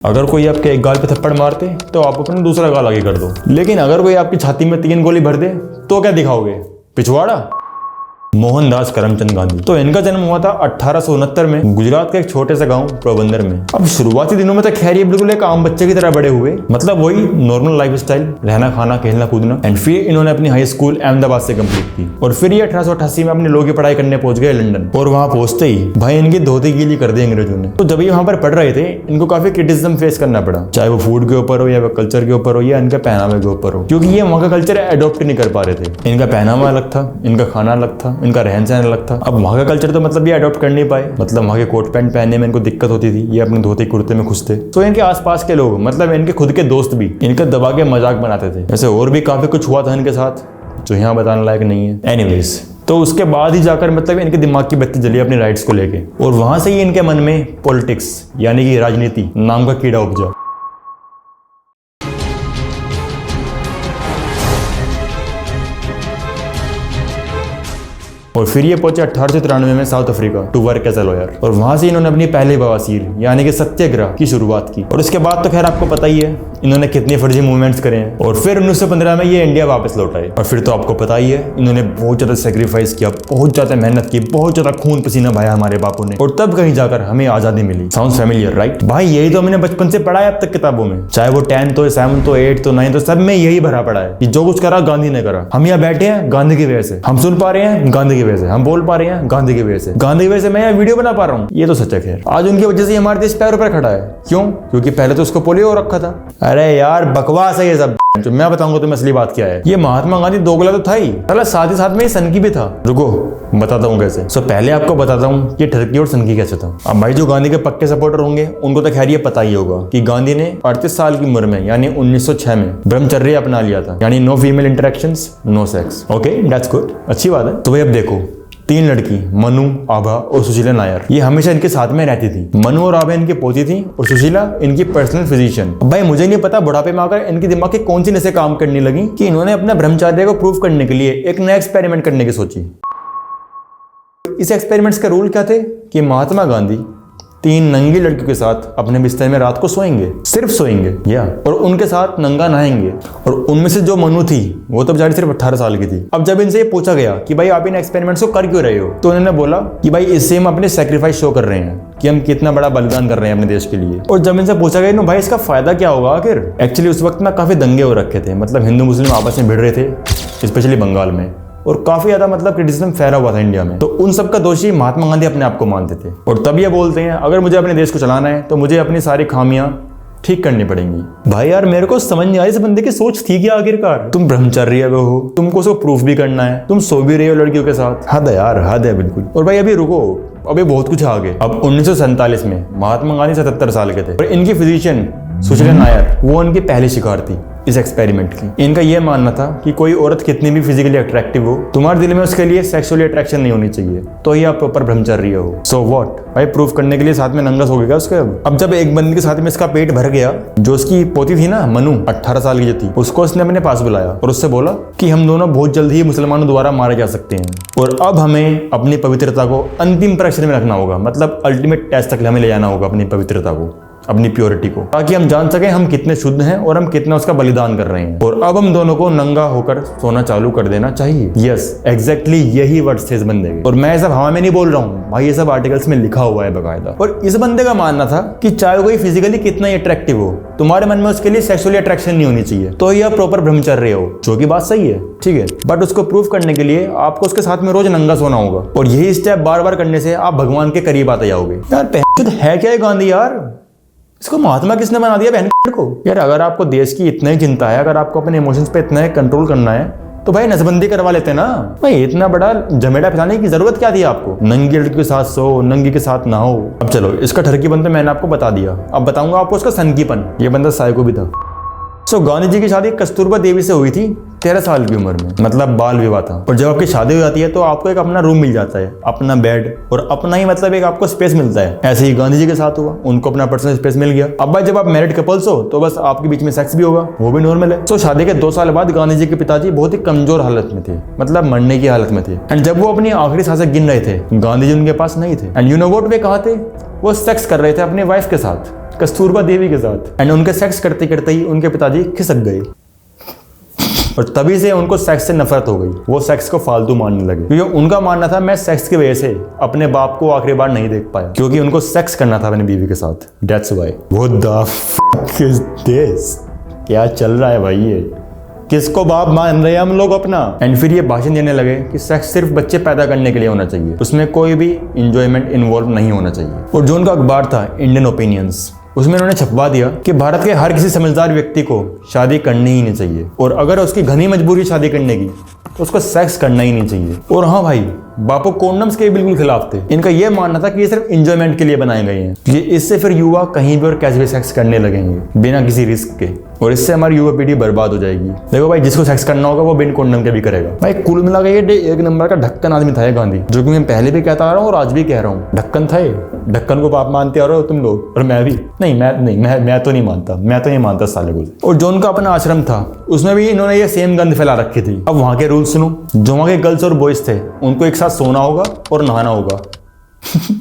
अगर कोई आपके एक गाल पे थप्पड़ मारते तो आप अपना दूसरा गाल आगे कर दो, लेकिन अगर कोई आपकी छाती में 3 गोली भर दे तो क्या दिखाओगे? पिछवाड़ा? मोहनदास करमचंद गांधी। तो इनका जन्म हुआ था 1869 में गुजरात के एक छोटे से गांव पोरबंदर में। अब शुरुआती दिनों में तो खैर ये बिल्कुल एक आम बच्चे की तरह बड़े हुए, मतलब वही नॉर्मल लाइफ स्टाइल, रहना खाना खेलना कूदना। एंड फिर इन्होंने अपनी हाई स्कूल अहमदाबाद से कंप्लीट की और फिर ये 1888 में अपने लॉ की पढ़ाई करने पहुंच गए लंदन। और वहां पहुंचते ही भाई इनकी धोती गीली कर दी अंग्रेजों ने। तो जब ये वहां पर पढ़ रहे थे इनको काफी क्रिटिसिज्म फेस करना पड़ा, चाहे वो फूड के ऊपर हो या कल्चर के ऊपर हो या इनके पहनावे के ऊपर हो, क्योंकि ये वहां का कल्चर अडॉप्ट नहीं कर पा रहे थे। इनका पहनावा अलग था, इनका खाना अलग था, इनका रहन सहन अलग था। अब वहां का कल्चर तो मतलब ये अडॉप्ट कर नहीं पाए, मतलब वहां के कोट पैंट पहनने में इनको दिक्कत होती थी, ये अपने धोती कुर्ते में खुश थे। तो इनके आसपास के लोग, मतलब इनके खुद के दोस्त भी इनका दबा के मजाक बनाते थे। ऐसे और भी काफी कुछ हुआ था इनके साथ जो यहाँ बताने लायक नहीं है। एनीवेज, तो उसके बाद ही जाकर मतलब इनके दिमाग की बत्ती जली अपनी राइट्स को लेके, और वहां से ही इनके मन में पॉलिटिक्स यानी कि राजनीति नाम का कीड़ा उपजा। और फिर ये पहुंचे 1893 में South Africa to work as a lawyer, और वहां से इन्होंने अपनी पहली बवासीर यानी कि सत्याग्रह की शुरुआत की। और उसके बाद तो खैर आपको पता ही है इन्होंने कितने फर्जी मूवमेंट्स करे हैं। और फिर 1915 में ये इंडिया वापस लौट आए, और फिर तो आपको पता ही है इन्होंने बहुत ज्यादा सेक्रीफाइस किया, बहुत ज्यादा मेहनत की, बहुत ज्यादा खून पसीना बहाया हमारे बापू ने, और तब कहीं जाकर हमें आजादी मिली। Sounds familiar right? भाई यही तो हमने बचपन से पढ़ा है अब तक किताबों में, चाहे वो 10th हो, 7th हो, 8th हो, 9th हो, सब में यही भरा पड़ा है कि जो कुछ करा गांधी ने करा। हम यहाँ बैठे हैं गांधी की वजह से, हम सुन पा रहे हैं गांधी की वजह से, हम बोल पा रहे हैं गांधी की वजह से, गांधी की वजह से मैं यहाँ वीडियो बना पा रहा हूँ। ये तो सच है। खैर आज उनकी वजह से हमारे देश पैरों पर खड़ा है। क्यों? क्योंकि पहले तो उसको पोलियो हो रखा था। अरे यार बकवास है ये सब, जो मैं बताऊंगा तुम्हें असली बात क्या है। ये महात्मा गांधी दोगला तो था ही, साथ ही साथ में सनकी भी था। रुको बताता हूँ कैसे। सो पहले आपको बताता हूँ कि ठरकी और सनकी कैसे था। अब भाई जो गांधी के पक्के सपोर्टर होंगे उनको तो खैर ये पता ही होगा कि गांधी ने 38 साल की उम्र में यानी 1906 में ब्रह्मचर्य अपना लिया था, यानी no female interactions, no sex. Okay that's good, अच्छी बात है। तो भाई अब देखो 3 लड़की मनु, आभा और सुशीला नायर, ये हमेशा इनके साथ में रहती थी। मनु और आभा इनकी पोती थी और सुशीला इनकी पर्सनल फिजिशियन। भाई मुझे नहीं पता बुढ़ापे में आकर इनके दिमाग की कौन सी नसें काम करने लगी कि इन्होंने अपना ब्रह्मचर्य को प्रूव करने के लिए एक नया एक्सपेरिमेंट करने की सोची। इस एक्सपेरिमेंट्स का रूल क्या थे कि महात्मा गांधी 3 नंगी लड़कियों के साथ अपने बिस्तर में रात को सोएंगे, सिर्फ सोएंगे या, और उनके साथ नंगा नहाएंगे। और उनमें से जो मनु थी वो तो बेचारी सिर्फ 18 साल की थी। अब जब इनसे ये पूछा गया कि भाई आप इन एक्सपेरिमेंट्स को कर क्यों रहे हो, तो उन्होंने बोला कि भाई इससे हम अपने सेक्रीफाइस शो कर रहे हैं कि हम कितना बड़ा बलिदान कर रहे हैं अपने देश के लिए। और जब इनसे पूछा गया भाई इसका फायदा क्या होगा आखिर, एक्चुअली उस वक्त ना काफी दंगे हो रखे थे, मतलब हिंदू मुस्लिम आपस में भिड़ रहे थे, स्पेशली बंगाल में, और काफी ज्यादा मतलब क्रिटिसिज्म फैला हुआ था इंडिया में। तो उन सब का दोषी महात्मा गांधी अपने आप को मानते थे, और तब ये बोलते हैं अगर मुझे अपने देश को चलाना है तो मुझे अपनी सारी खामियां ठीक करनी पड़ेंगी। भाई यार मेरे को समझ नहीं आई इस बंदे की सोच थी क्या आखिरकार। तुम ब्रह्मचर्य में हो, तुमको उसको प्रूफ भी करना है, तुम सो भी रहे हो लड़कियों के साथ। हद है यार, हद है बिल्कुल। और भाई अभी रुको, अभी बहुत कुछ आगे। अब 1947 में महात्मा गांधी 77 साल के थे, और इनकी फिजिशियन सुशीला नायर वो उनकी पहली शिकार थी इस एक्सपेरिमेंट की। इनका यह मानना था कि कोई औरत कितनी भी फिजिकली अट्रैक्टिव हो, तुम्हारे दिल में उसके लिए सेक्सुअली अट्रैक्शन नहीं होनी चाहिए, तो ही आप प्रॉपर ब्रह्मचर्य हो। सो व्हाट भाई, प्रूफ करने के लिए साथ में नंगा सो गया उसके। अब जब एक बंदे के साथ में इसका पेट भर गया, जो उसकी पोती थी ना मनु, 18 साल की जो थी, उसको उसने अपने पास बुलाया और उससे बोला कि हम दोनों बहुत जल्द ही मुसलमानों द्वारा मारे जा सकते हैं, और अब हमें अपनी पवित्रता को अंतिम परीक्षण में रखना होगा, मतलब अल्टीमेट टेस्ट तक हमें ले जाना होगा अपनी पवित्रता को, अपनी प्योरिटी को, ताकि हम जान सके हम कितने शुद्ध हैं और हम कितना उसका बलिदान कर रहे हैं। और अब हम दोनों को नंगा होकर सोना चालू कर देना चाहिए। यस एग्जैक्टली यही वर्ड्स थे इस बंदे के, और मैं सब हवा में नहीं बोल रहा हूँ भाई, ये सब आर्टिकल्स में लिखा हुआ है बकायदा। और इस बंदे का मानना था कि चाहे कोई फिजिकली कितना ही अट्रैक्टिव हो, तुम्हारे मन में उसके लिए सेक्सुअली अट्रैक्शन नहीं होनी चाहिए, तो यह प्रॉपर ब्रह्मचर्य हो, जो कि बात सही है, ठीक है। बट उसको प्रूफ करने के लिए आपको उसके साथ में रोज नंगा सोना होगा, और यही स्टेप बार बार करने से आप भगवान के करीब आते जाओगे। यार है क्या गांधी यार, इसको महात्मा किसने बना दिया बहन को। यार अगर आपको देश की इतना ही चिंता है, अगर आपको अपने इमोशंस पे इतना ही कंट्रोल करना है, तो भाई नसबंदी करवा लेते ना। भाई इतना बड़ा झमेला फैलाने की जरूरत क्या थी आपको? नंगी लड़की के साथ सो, नंगी के साथ नहाओ। अब चलो इसका ठरकीपन तो मैंने आपको बता दिया, अब बताऊंगा आपको उसका सनकीपन। ये बंदा साइको भी था। सो गांधी जी की शादी कस्तूरबा देवी से हुई थी 13 साल की उम्र में, मतलब बाल विवाह था। और जब आपकी शादी हो जाती है तो आपको एक अपना रूम मिल जाता है, अपना बेड, और अपना ही मतलब एक आपको स्पेस मिलता है। ऐसे ही गांधी जी के साथ हुआ, उनको अपना पर्सनल स्पेस मिल गया। अब भाई जब आप मैरिड कपल्स हो तो बस आपके बीच में सेक्स भी होगा, वो भी नॉर्मल है। तो शादी के 2 साल बाद गांधी जी के पिताजी बहुत ही कमजोर हालत में थे, मतलब मरने की हालत में थे। एंड जब वो अपनी आखिरी सांसें गिन रहे थे, गांधी जी उनके पास नहीं थे। And you know what way कहा थे, वो सेक्स कर रहे थे अपनी वाइफ के साथ। कस्तूरबा देवी के साथ। एंड उनके सेक्स करते करते ही उनके पिताजी खिसक गए और तभी से उनको सेक्स से नफरत हो गई। वो सेक्स को फालतू मानने लगे, क्योंकि उनका मानना था मैं सेक्स की वजह से अपने बाप को आखिरी बार नहीं देख पाया, क्योंकि उनको सेक्स करना था अपनी बीवी के साथ। That's why. What the fuck is this? क्या चल रहा है भाई? ये किसको बाप मान रहे हैं हम लोग अपना? एंड फिर ये भाषण देने लगे कि सेक्स सिर्फ बच्चे पैदा करने के लिए होना चाहिए, उसमें कोई भी इंजॉयमेंट इन्वॉल्व नहीं होना चाहिए। और जो उनका अखबार था इंडियन ओपिनियंस, उसमें उन्होंने छपवा दिया कि भारत के हर किसी समझदार व्यक्ति को शादी करनी ही नहीं चाहिए, और अगर उसकी घनी मजबूरी शादी करने की तो उसको सेक्स करना ही नहीं चाहिए। और हाँ भाई, बापू कॉन्डम्स के बिल्कुल खिलाफ थे। इनका यह मानना था कि ये सिर्फ एंजॉयमेंट के लिए बनाए गए हैं, ये इससे फिर युवा कहीं भी और कैसे भी सेक्स करने लगेंगे बिना किसी रिस्क के, और इससे हमारी युवा पीढ़ी बर्बाद हो जाएगी। देखो भाई, जिसको सेक्स करना होगा वो बिन कॉन्डम के भी करेगा। भाई कुल मिला के ये एक नंबर का ढक्कन आदमी था ये गांधी, जो कि मैं पहले भी कहता आ रहा हूँ और आज भी कह रहा हूँ, ढक्कन था ये। ढक्कन को पाप मानते आ रहे हो तुम लोग, और मैं भी नहीं, मैं तो नहीं मानता साले को। और जो उनका अपना आश्रम था उसमें भी इन्होंने ये सेम गंद फैला रखी थी। अब वहां के रूल सुनो, जो वहां के गर्ल्स और बॉयज थे उनको एक साथ सोना होगा और नहाना होगा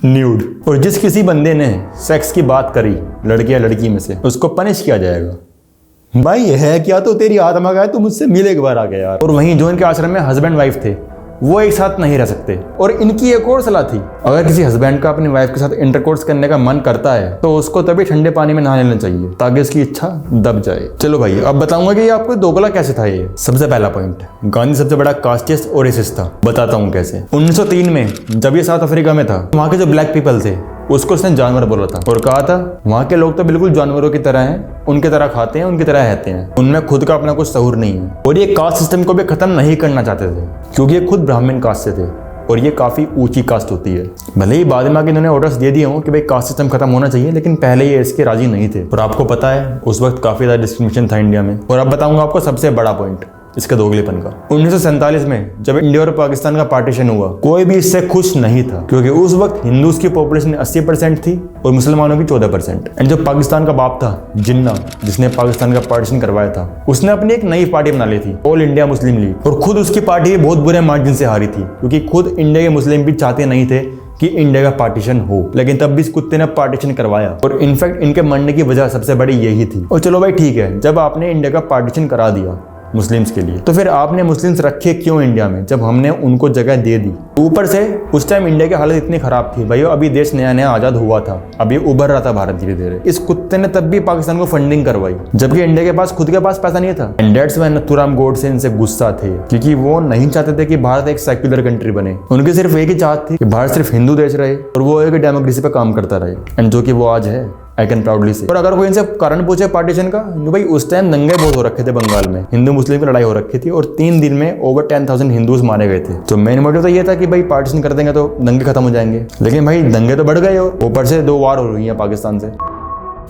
न्यूड। और जिस किसी बंदे ने सेक्स की बात करी लड़के या लड़की में से, उसको पनिश किया जाएगा। भाई ये है क्या? तो तेरी आत्मा का है, तू मुझसे मिले एक बार आ गया यार। और वहीं जो इनके आश्रम में हस्बैंड वाइफ थे वो एक साथ नहीं रह सकते। और इनकी एक और सलाह थी, अगर किसी हस्बैंड का अपनी वाइफ के साथ इंटरकोर्स करने का मन करता है तो उसको तभी ठंडे पानी में नहा लेना चाहिए ताकि उसकी इच्छा दब जाए। चलो भाई, अब बताऊंगा कि ये आपको दोगला कैसे था। ये सबसे पहला पॉइंट, गांधी सबसे बड़ा कास्टिस्ट और रेसिस्ट था। बताता हूँ कैसे। 1903 में जब ये साउथ अफ्रीका में था, वहां के जो ब्लैक पीपल थे उसको उसने जानवर बोला था, और कहा था वहां के लोग तो बिल्कुल जानवरों की तरह हैं, उनकी तरह खाते हैं, उनकी तरह रहते हैं, उनमें खुद का अपना कुछ शऊर नहीं है। और ये कास्ट सिस्टम को भी खत्म नहीं करना चाहते थे, क्योंकि ये खुद ब्राह्मण कास्ट से थे और ये काफी ऊंची कास्ट होती है। भले ही बाद में आके इन्होंने ऑर्डर्स दे दिए हों कि भाई कास्ट सिस्टम खत्म होना चाहिए, लेकिन पहले ये इसके राजी नहीं थे। और आपको पता है उस वक्त काफी ज्यादा डिस्क्रिमिनेशन था इंडिया में। और अब बताऊंगा आपको सबसे बड़ा पॉइंट इसके दोगलेपन का। 1947 में जब इंडिया और पाकिस्तान का पार्टीशन हुआ, कोई भी इससे खुश नहीं था, क्योंकि उस वक्त हिंदूज की पॉपुलेशन 80% थी और मुसलमानों की 14%। एंड जो पाकिस्तान का बाप था जिन्ना, जिसने पाकिस्तान का पार्टीशन करवाया था, उसने अपनी एक नई पार्टी बना ली थी, ऑल इंडिया मुस्लिम लीग। और खुद उसकी पार्टी बहुत बुरे मार्जिन से हारी थी, क्योंकि खुद इंडिया के मुस्लिम भी चाहते नहीं थे कि इंडिया का पार्टीशन हो, लेकिन तब भी इस कुत्ते ने पार्टीशन करवाया। और इनफैक्ट इनके मरने की वजह सबसे बड़ी यही थी। और चलो भाई ठीक है, जब आपने इंडिया का पार्टीशन करा दिया मुस्लिम्स के लिए, तो फिर आपने मुस्लिम्स रखे क्यों इंडिया में जब हमने उनको जगह दे दी? ऊपर से उस टाइम इंडिया की हालत इतनी खराब थी भाई, अभी देश नया नया आजाद हुआ था, अभी उभर रहा था भारत धीरे धीरे। इस कुत्ते ने तब भी पाकिस्तान को फंडिंग करवाई, जबकि इंडिया के पास खुद के पास पैसा नहीं था। And that's why Nathuram Godse इनसे गुस्सा थे, क्योंकि वो नहीं चाहते थे कि भारत एक सेक्युलर कंट्री बने। उनकी सिर्फ एक ही चाहत थी कि भारत सिर्फ हिंदू देश रहे और वो एक डेमोक्रेसी पे काम करता रहे, एंड जो कि वो आज है, आई कैन प्राउडली से। और अगर कोई इनसे कारण पूछे पार्टीशन का, तो भाई उस टाइम दंगे बहुत हो रखे थे बंगाल में, हिंदू मुस्लिम की लड़ाई हो रखी थी और 3 दिन में ओवर 10,000 हिंदूज मारे गए थे। तो मेन मोटिव तो ये था कि भाई पार्टीशन कर देंगे तो दंगे खत्म हो जाएंगे, लेकिन भाई दंगे तो बढ़ गए और ऊपर से 2 वार हो रही है पाकिस्तान से।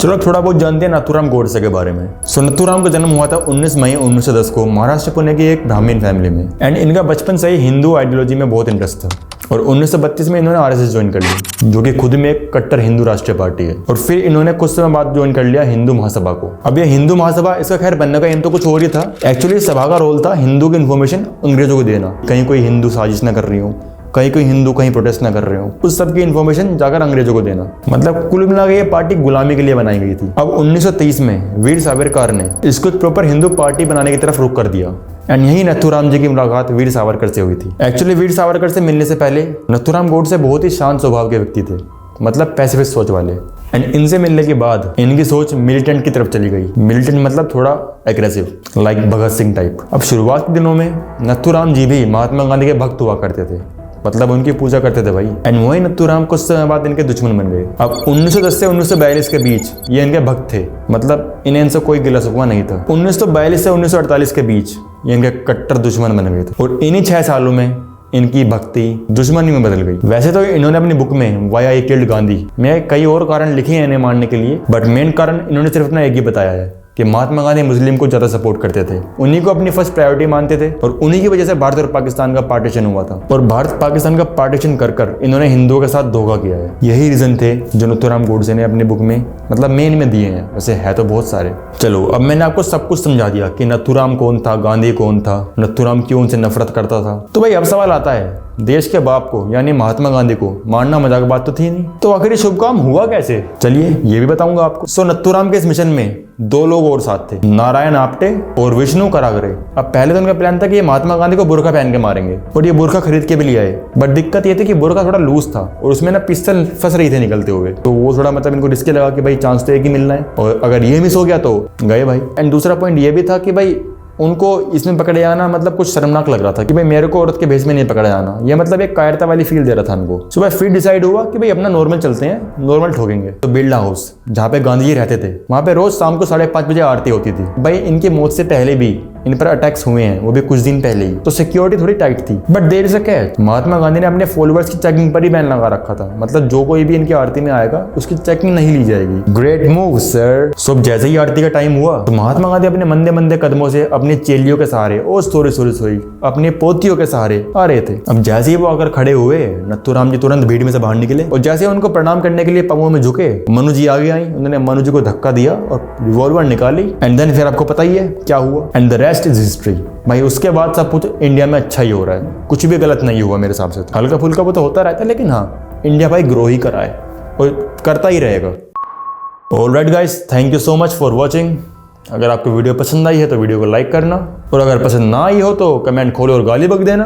चलो थोड़ा बहुत जानते हैं नथुराम गोडसे के बारे में। सो नथुराम का जन्म हुआ था 19 मई 1910 को महाराष्ट्र पुणे की एक ब्राह्मण फैमिली में। एंड इनका बचपन से ही हिंदू आइडियोलॉजी में बहुत इंटरेस्ट था, और 1932 में इन्होंने आरएसएस ज्वाइन कर ली, जो कि खुद में एक कट्टर हिंदू राष्ट्रीय पार्टी है। और फिर इन्होंने कुछ समय बाद ज्वाइन कर लिया हिंदू महासभा को। अब ये हिंदू महासभा, इसका खैर बनने का एम तो कुछ और ही था। एक्चुअली सभा का रोल था हिंदू की इन्फॉर्मेशन अंग्रेजों को देना, कहीं कोई हिंदू साजिश न कर रही हो, कहीं कोई हिंदू कहीं प्रोटेस्ट ना कर रहे हो, उस सब की इन्फॉर्मेशन जाकर अंग्रेजों को देना। मतलब कुल मिला के ये पार्टी गुलामी के लिए बनाई गई थी। अब 1923 में वीर सावरकर ने इसको एक प्रॉपर हिंदू पार्टी बनाने की तरफ रुख कर दिया। एंड यही नथुराम जी की मुलाकात वीर सावरकर से हुई थी। एक्चुअली वीर सावरकर से मिलने से पहले नथुराम गोडसे बहुत ही शांत स्वभाव के व्यक्ति थे, मतलब पैसिफिस्ट सोच वाले। एंड इनसे मिलने के बाद इनकी सोच मिलिटेंट की तरफ चली गई। मिलिटेंट मतलब थोड़ा aggressive, like Bhagat Singh type. अब शुरुआत के दिनों में नथुराम जी भी महात्मा गांधी के भक्त हुआ करते थे, मतलब उनकी पूजा करते थे भाई। एंड वही नथुराम कुछ समय बाद इनके दुश्मन बन गए। अब 1910 से 1942 के बीच ये इनके भक्त थे, मतलब इन्हें इनसे कोई गिला शिकवा नहीं था। 1942 से 1948 के बीच ये इनके कट्टर दुश्मन बन गए थे, और इन्हीं 6 सालों में इनकी भक्ति दुश्मनी में बदल गई। वैसे तो इन्होंने अपनी बुक में व्हाई आई किल्ड गांधी में कई और कारण लिखे हैं इन्हें मारने के लिए, बट मेन कारण इन्होंने सिर्फ अपना एक ही बताया है कि महात्मा गांधी मुस्लिम को ज्यादा सपोर्ट करते थे, उन्हीं को अपनी फर्स्ट प्रायोरिटी मानते थे और उन्हीं की वजह से भारत और पाकिस्तान का पार्टीशन हुआ था। और भारत पाकिस्तान का पार्टीशन कर इन्होंने हिंदुओं के साथ धोखा किया है। यही रीजन थे जो नथुराम गोडसे ने अपने बुक में मतलब मेन में दिए हैं, वैसे है तो बहुत सारे। चलो अब मैंने आपको सब कुछ समझा दिया कि नथुराम कौन था, गांधी कौन था, नथुराम क्यों उनसे नफरत करता था। तो भाई अब सवाल आता है, देश के बाप को यानी महात्मा गांधी को मारना मजाक बात तो थी नहीं, तो आखिर ये शुभ काम हुआ कैसे? चलिए ये भी बताऊंगा आपको। सो नथुराम के इस मिशन में 2 लोग और साथ थे, नारायण आप्टे और विष्णु करागरे। अब पहले तो उनका प्लान था कि ये महात्मा गांधी को बुर्का पहन के मारेंगे और ये बुर्का खरीद के भी ले आए, बट दिक्कत ये थी कि बुर्का थोड़ा लूज था और उसमें ना पिस्टल फंस रही थे निकलते हुए, तो वो थोड़ा मतलब इनको रिस्की लगा कि भाई चांस तो एक ही मिलना है और अगर ये मिस हो गया तो गए भाई। एंड दूसरा पॉइंट ये भी था कि भाई उनको इसमें पकड़े जाना मतलब कुछ शर्मनाक लग रहा था कि भाई मेरे को औरत के भेष में नहीं पकड़ा जाना, ये मतलब एक कायरता वाली फील दे रहा था उनको। सुबह फिर डिसाइड हुआ कि भाई अपना नॉर्मल चलते हैं, नॉर्मल ठोकेंगे। तो बिरला हाउस जहाँ पे गांधी जी रहते थे वहां पे रोज शाम को 5:30 बजे आरती होती थी। भाई इनकी मौत से पहले भी इन पर अटैक्स हुए हैं, वो भी कुछ दिन पहले ही, तो सिक्योरिटी थोड़ी टाइट थी। बट देर से क्या है, महात्मा गांधी ने अपने फॉलोअर्स की चेकिंग पर ही बैन लगा रखा था, मतलब जो कोई भी इनकी आरती में आएगा उसकी चेकिंग नहीं ली जाएगी। Great move sir. सो जैसे ही आरती का टाइम हुआ तो महात्मा गांधी अपने मंदे मंदे कदमों से अपनी चेलियों के सहारे और सॉरी अपनी पोतियों के सहारे आ रहे थे। अब जैसे ही वो आकर खड़े हुए, नथुराम जी तुरंत भीड़ में से बाहर निकले और जैसे उनको प्रणाम करने के लिए पांवों में झुके, मनु जी आगे आई, उन्होंने मनु जी को धक्का दिया और रिवॉल्वर निकाली। एंड देन फिर आपको पता ही है क्या हुआ, and the rest is history. भाई उसके बाद सब कुछ इंडिया में अच्छा ही हो रहा है, कुछ भी गलत नहीं हुआ मेरे हिसाब से। हल्का फुल्का वो तो होता रहता है, लेकिन हाँ इंडिया भाई ग्रो ही करा है और करता ही रहेगा। Alright guys, thank you so much for watching. अगर आपको वीडियो पसंद आई है तो वीडियो को लाइक करना और अगर पसंद ना आई हो तो कमेंट खोलो और गाली बक देना।